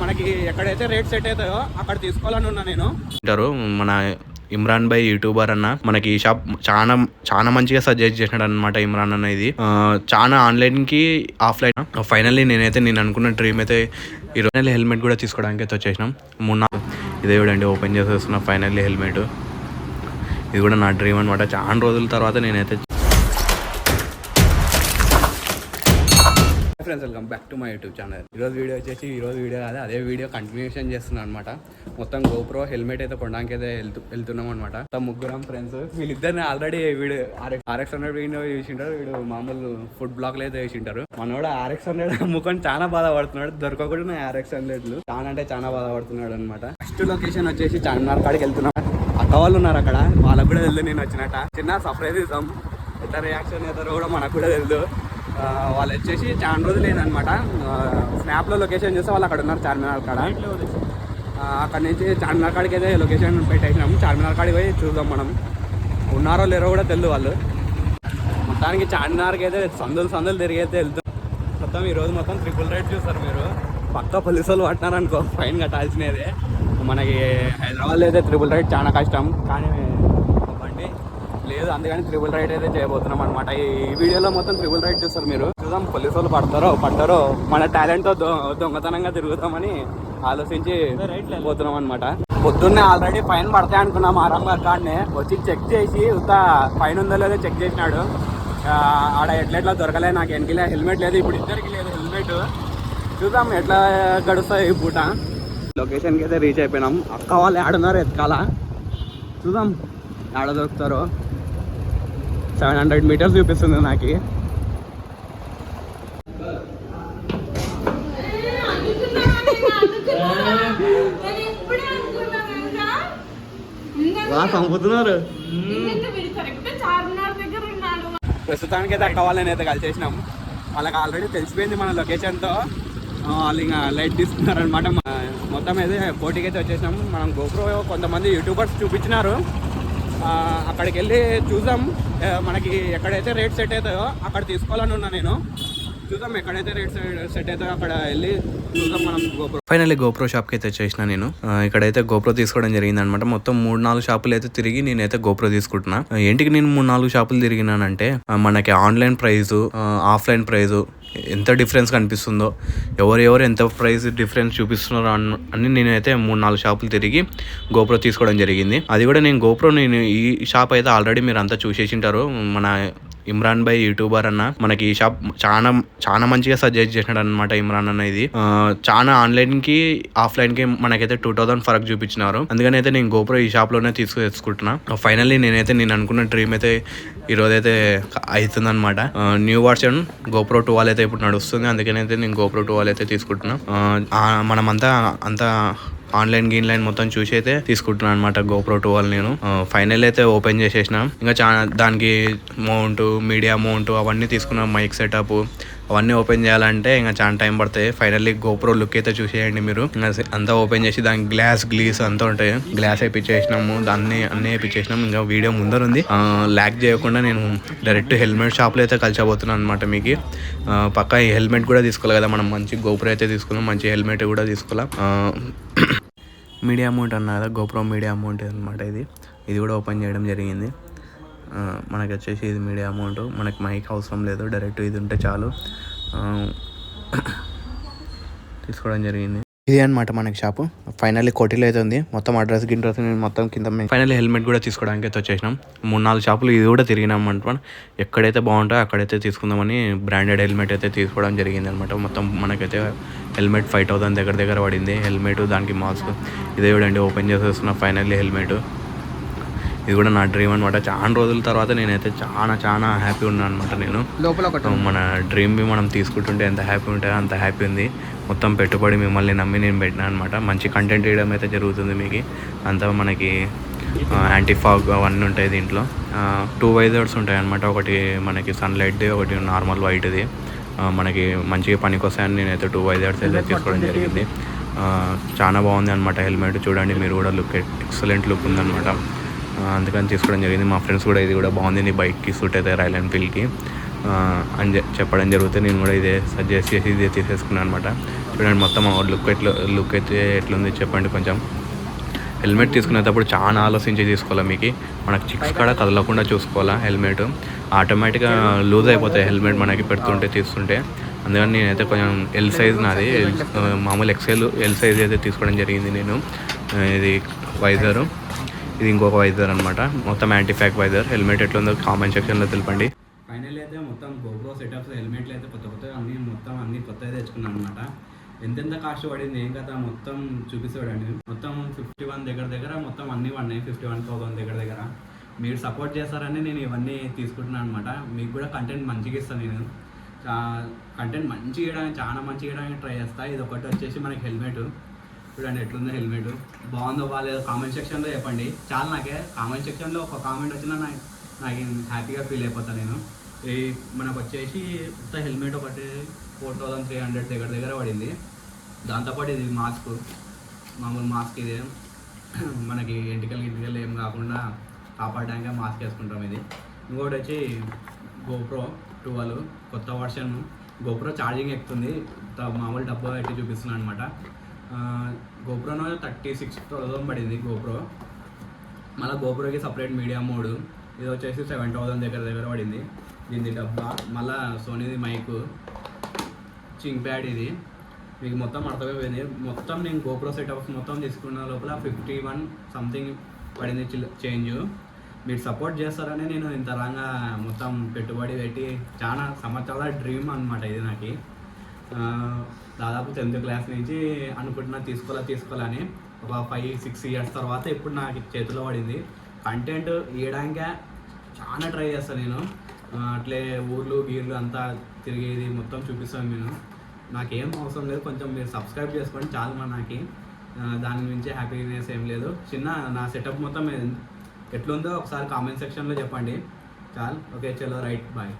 మనకి ఎక్కడైతే rate set అవుతాయో అక్కడ తీసుకోవాలని ఉన్నా నేను. మన ఇమ్రాన్ భాయ్ యూట్యూబర్ అన్న మనకి ఈ షాప్ చాలా చాలా మంచిగా సజెస్ట్ చేసినాడు అనమాట. ఇమ్రాన్ అన్న ఇది చాలా ఆన్లైన్ కి ఆఫ్లైన్. ఫైనల్లీ నేను అనుకున్న డ్రీమ్ అయితే ఈరోజు హెల్మెట్ కూడా తీసుకోవడానికి అయితే వచ్చేసినాం. ఇదే చూడండి ఓపెన్ చేసేస్తున్నా ఫైనల్లీ హెల్మెట్. ఇది కూడా నా డ్రీమ్ అనమాట. చాలా రోజుల తర్వాత నేనైతే friends welcome back to my YouTube channel. ఈరోజు వీడియో వచ్చేసి అదే వీడియో కంటిన్యూషన్ చేస్తున్నాను అనమాట. మొత్తం గోప్రో హెల్మెట్ అయితే కొనడానికి అయితే వెళ్తున్నాం అనమాట. ముగ్గురం ఫ్రెండ్స్. వీళ్ళిద్దరిని ఆల్రెడీ వీడు RX100 వీడియో చూసింటారు, వీడు మామూలు ఫుడ్ బ్లాగ్లు అయితే చూసింటారు. మనోడు RX100 అమ్ముకొని చాలా బాధపడుతున్నాడు. దొరకకుండా RX100 చాలా అంటే చాలా బాధపడుతున్నాడు అనమాట. ఫస్ట్ లొకేషన్ వచ్చేసి చార్మినార్ కాడికి వెళ్తున్నాం. అక్క వాళ్ళు ఉన్నారు అక్కడ, వాళ్ళకు కూడా తెలుసు నేను వచ్చినట్ట. చిన్న సర్ప్రైజ్ ఇస్తాం. ఎంత రియాక్షన్ అవుతారో కూడా మనకు కూడా తెలుసు. వాళ్ళు వచ్చేసి చాలా రోజులు లేదనమాట. స్నాప్లో లొకేషన్ చేస్తే వాళ్ళు అక్కడ ఉన్నారు చార్మినార్ కాడ. అక్కడ నుంచి చార్మినార్ కాడికి అయితే లొకేషన్ పెట్టేసినాము. చార్మినార్ కాడికి పోయి చూద్దాం మనం ఉన్నారో లేరో కూడా తెలియదు వాళ్ళు. మొత్తానికి చార్మినార్కి అయితే సందులు తిరిగి అయితే వెళ్తాం. మొత్తం ఈరోజు మొత్తం ట్రిపుల్ రైడ్ చూస్తారు మీరు. పక్క పోలీసు వాళ్ళు పట్టినారనుకో ఫైన్ కట్టాల్సినదే. మనకి హైదరాబాద్లో అయితే ట్రిపుల్ రైడ్ చాలా కష్టం, కానీ బండి లేదు, అందుకని ట్రిపుల్ రైడ్ అయితే చేయబోతున్నాం అనమాట. ఈ వీడియోలో మొత్తం ట్రిపుల్ రైడ్ చూస్తారు మీరు. చూద్దాం పోలీసు వాళ్ళు పడతారో మన టాలెంట్తో దొంగతనంగా తిరుగుతామని ఆలోచించి పోతున్నాం అనమాట. పొద్దున్నే ఆల్రెడీ ఫైన్ పడతాయి అనుకున్నాం. ఆరంగారు కాడనే వచ్చి చెక్ చేసి ఫైన్ ఉందో లేదో చెక్ చేసినాడు. ఆడ ఎట్లా దొరకలే, నాకు వెనకలే హెల్మెట్ లేదు, ఇప్పుడు ఇద్దరికి లేదు హెల్మెట్. చూద్దాం ఎట్లా గడుస్తాయి ఈ పూట. లొకేషన్కి అయితే రీచ్ అయిపోయినాం. అక్క వాళ్ళు ఆడున్నారు ఎత్కాల, చూద్దాం ఆడ దొరుకుతారో. 700 మీటర్స్ చూపిస్తుంది నాకు. చంపుతున్నారు. ప్రస్తుతానికి అయితే అక్క వాళ్ళని అయితే కలిసేసినాం. వాళ్ళకి ఆల్రెడీ తెలిసిపోయింది మన లొకేషన్తో. వాళ్ళు ఇంకా లైట్ తీసుకున్నారనమాట. మొత్తం అయితే పోటీకి అయితే వచ్చేసినాం. మనం గోప్రో కొంతమంది యూట్యూబర్స్ చూపించినారు. అక్కడికి వెళ్ళి చూద్దాం. మనకి ఎక్కడైతే రేట్ సెట్ అవుతాయో అక్కడ తీసుకోవాలని ఉన్నా నేను. చూద్దాం ఎక్కడైతే రేట్ సెట్ అవుతాయో అక్కడ వెళ్ళి చూద్దాం మనం గోప్రో. ఫైనల్లీ గోప్రో షాప్కి అయితే వచ్చేసిన నేను. ఇక్కడైతే గోప్రో తీసుకోవడం జరిగింది అనమాట. మొత్తం 3-4 షాపులు అయితే తిరిగి నేనైతే గోప్రో తీసుకుంటున్నా. ఏంటికి నేను 3-4 షాపులు తిరిగినానంటే మనకి ఆన్లైన్ ప్రైజు, ఆఫ్లైన్ ప్రైజు ఎంత డిఫరెన్స్ కనిపిస్తుందో, ఎవరు ఎంత ప్రైస్ డిఫరెన్స్ చూపిస్తున్నారో అని నేనైతే 3-4 షాపులు తిరిగి గోప్రో తీసుకోవడం జరిగింది. అది కూడా నేను ఈ షాప్ అయితే ఆల్రెడీ మీరు అంతా చూసేసింటారు. మన ఇమ్రాన్ భాయ్ యూట్యూబర్ అన్న మనకి ఈ షాప్ చాలా మంచిగా సజెస్ట్ చేసినాడు అనమాట. ఇమ్రాన్ అన్న ఇది చాలా ఆన్లైన్ కి ఆఫ్లైన్ కి మనకైతే 2000 ఫరక్ చూపించినారు. అందుకని అయితే నేను గోప్రో ఈ షాప్ లోనే తీసుకుంటున్నా. ఫైనల్లీ నేను అనుకున్న డ్రీమ్ అయితే ఈరోజు అయితే అవుతుంది అనమాట. న్యూ వర్షన్ గోప్రో 12 అయితే ఇప్పుడు నడుస్తుంది. అందుకని అయితే నేను గోప్రో 12 అయితే తీసుకుంటున్నా. మనమంతా ఆన్లైన్ గీన్లైన్ మొత్తం చూసి అయితే తీసుకుంటున్నాను అనమాట గోప్రో 12. నేను ఫైనల్ అయితే ఓపెన్ చేసేసిన. ఇంకా దానికి మౌంట్, మీడియా మౌంట్ అవన్నీ తీసుకున్నాం. మైక్ సెటప్ అవన్నీ ఓపెన్ చేయాలంటే ఇంకా చాలా టైం పడతాయి. ఫైనల్లీ గోప్రో లుక్ అయితే చూసేయండి మీరు. అంతా ఓపెన్ చేసి దానికి గ్లీస్ అంతా ఉంటాయి. గ్లాస్ వేయించేసినాము, అన్నీ వేయించేసినాము. ఇంకా వీడియో ముందర ఉంది. ల్యాక్ చేయకుండా నేను డైరెక్ట్ హెల్మెట్ షాప్లో అయితే కలిసిపోతున్నాను అనమాట. మీకు పక్కా ఈ హెల్మెట్ కూడా తీసుకోవాలి కదా మనం. మంచి గోప్రో అయితే తీసుకున్నాం, మంచి హెల్మెట్ కూడా తీసుకోవాలి. మీడియా అమౌంట్ అన్నా కదా, గోప్రో మీడియా అమౌంట్ అనమాట. ఇది కూడా ఓపెన్ చేయడం జరిగింది. మనకి వచ్చేసి ఇది మీడియా అమౌంట్. మనకి మైక్ అవసరం లేదు, డైరెక్ట్ ఇది ఉంటే చాలు. తీసుకోవడం జరిగింది. ఇది అనమాట మనకి షాపు. ఫైనల్లీ కోటిలో అయితే ఉంది. మొత్తం అడ్రస్ మొత్తం కింద. ఫైనల్లీ హెల్మెట్ కూడా తీసుకోవడానికి అయితే వచ్చేసినాం. 3-4 షాపులు ఇది కూడా తిరిగినాం అనమాట. ఎక్కడైతే బాగుంటాయో అక్కడైతే తీసుకుందామని బ్రాండెడ్ హెల్మెట్ అయితే తీసుకోవడం జరిగింది అనమాట. మొత్తం మనకైతే హెల్మెట్ 5000 దగ్గర పడింది. హెల్మెట్, దానికి మాస్క్. ఇదే చూడండి ఓపెన్ చేసేస్తున్నా ఫైనల్లీ హెల్మెట్. ఇది కూడా నా డ్రీమ్ అనమాట. చాలా రోజుల తర్వాత నేనైతే చాలా హ్యాపీ ఉన్నాను అనమాట. నేను మన డ్రీమ్ని మనం తీసుకుంటుంటే ఎంత హ్యాపీ ఉంటుందో అంత హ్యాపీ ఉంది. మొత్తం పెట్టుబడి మిమ్మల్ని నమ్మి నేను పెట్టినా అనమాట. మంచి కంటెంట్ వేయడం అయితే జరుగుతుంది మీకు. అంతా మనకి యాంటీ ఫాగ్ అవన్నీ ఉంటాయి దీంట్లో. 2 వైజర్స్ ఉంటాయి అనమాట. ఒకటి మనకి సన్లైట్ది, ఒకటి నార్మల్ వైట్ది. మనకి మంచిగా పనికి వస్తాయని నేనైతే 2 వైజర్స్ అయితే తీసుకోవడం జరిగింది. చాలా బాగుంది అనమాట హెల్మెట్. చూడండి మీరు కూడా ఎక్సలెంట్ లుక్ ఉందన్నమాట. అందుకని తీసుకోవడం జరిగింది. మా ఫ్రెండ్స్ కూడా ఇది కూడా బాగుంది, నీ బైక్కి సూట్ అయితే రాయల్ ఎన్ఫీల్డ్కి. అని చెప్పడం జరుగుతుంది. నేను కూడా ఇదే సజెస్ట్ చేసి ఇదే తీసేసుకున్నాను అనమాట. చూడండి మొత్తం లుక్ అయితే ఎట్లుంది చెప్పండి. కొంచెం హెల్మెట్ తీసుకునేటప్పుడు చాలా ఆలోచించి తీసుకోవాలి. మీకు మనకు చిక్స్ కూడా కదలకుండా చూసుకోవాలా. హెల్మెట్ ఆటోమేటిక్గా లూజ్ అయిపోతాయి హెల్మెట్ మనకి పెడుతుంటే తీస్తుంటే. అందుకని నేనైతే కొంచెం ఎల్ సైజ్ నాది, మామూలు ఎల్ సైజ్ అయితే తీసుకోవడం జరిగింది నేను. ఇది వైజరు, ఇది ఇంకొక వైజర్ అనమాట. మొత్తం యాంటీ ఫ్యాక్ వైజర్. హెల్మెట్ ఎట్లుందో కామెంట్ సెక్షన్లో తెలపండి. ఫైనల్ అయితే మొత్తం గోప్రో సెటప్స్ హెల్మెట్లు అయితే కొత్త అన్ని కొత్తగా తెచ్చుకున్నాను అనమాట. ఎంతెంత కాస్ట్ పడింది ఏం కదా మొత్తం చూపిస్తాడండి. మొత్తం 51 దగ్గర మొత్తం అన్నీ పడినాయి. 51,000 దగ్గర. మీరు సపోర్ట్ చేస్తారని నేను ఇవన్నీ తీసుకుంటున్నాను అనమాట. మీకు కూడా కంటెంట్ మంచిగా ఇస్తాను. నేను కంటెంట్ మంచిగా ఇవ్వడానికి చాలా మంచిగా ఇవ్వడానికి ట్రై చేస్తాను. ఇది ఒకటి వచ్చేసి మనకి హెల్మెట్ చూడండి ఎట్లుందో. హెల్మెట్ బాగుందో బాగాలేదో కామెంట్ సెక్షన్లో చెప్పండి. చాలా నాకే కామెంట్ సెక్షన్లో ఒక కామెంట్ వచ్చినా నాకు హ్యాపీగా ఫీల్ అయిపోతాను నేను. ఈ మనకు వచ్చేసి హెల్మెట్ ఒకటి 4,300 దగ్గర పడింది. దాంతోపాటు ఇది మామూలు మాస్క్. ఇది మనకి ఎంటికలు ఏం కాకుండా కాపాడడానికి మాస్క్ వేసుకుంటాం. ఇది ఇంకోటి వచ్చి గోప్రో 12 కొత్త వర్షన్. గోప్రో ఛార్జింగ్ ఎక్కుతుంది. మామూలు డబ్బా పెట్టి చూపిస్తున్నాను అనమాట. గోప్రోలో 36,000 పడింది గోప్రో. మళ్ళీ గోప్రోకి సపరేట్ మీడియా మోడ్. ఇది వచ్చేసి 7,000 దగ్గర పడింది. దీని డబ్బా మళ్ళీ సోనీది మైక్, చింగ్ ప్యాడ్. ఇది మీకు మొత్తం అర్థమైపోయింది. మొత్తం నేను గోప్రో సెటప్స్ మొత్తం తీసుకున్న లోపల 51 సంథింగ్ పడింది చేంజ్. మీరు సపోర్ట్ చేస్తారని నేను ఇంత రాగా మొత్తం పెట్టుబడి పెట్టి చాలా సంవత్సరాల డ్రీమ్ అనమాట ఇది నాకు. దాదాపు 10th క్లాస్ నుంచి అనుకుంటున్నా తీసుకోవాలని. ఒక 5-6 ఇయర్స్ తర్వాత ఇప్పుడు నాకు చేతిలో పడింది. కంటెంట్ ఇవ్వడానికే చాలా ట్రై చేస్తాను నేను. అట్లే ఊర్లు గీర్లు అంతా తిరిగేది మొత్తం చూపిస్తాను నేను. నాకేం అవసరం లేదు, కొంచెం మీరు సబ్స్క్రైబ్ చేసుకోండి చాలు నాకు. దాని గురించి హ్యాపీనెస్ ఏం లేదు. నా సెటప్ మొత్తం ఎట్లుందో ఒకసారి కామెంట్ సెక్షన్లో చెప్పండి చాలు. ఓకే చలో రైట్ బాయ్.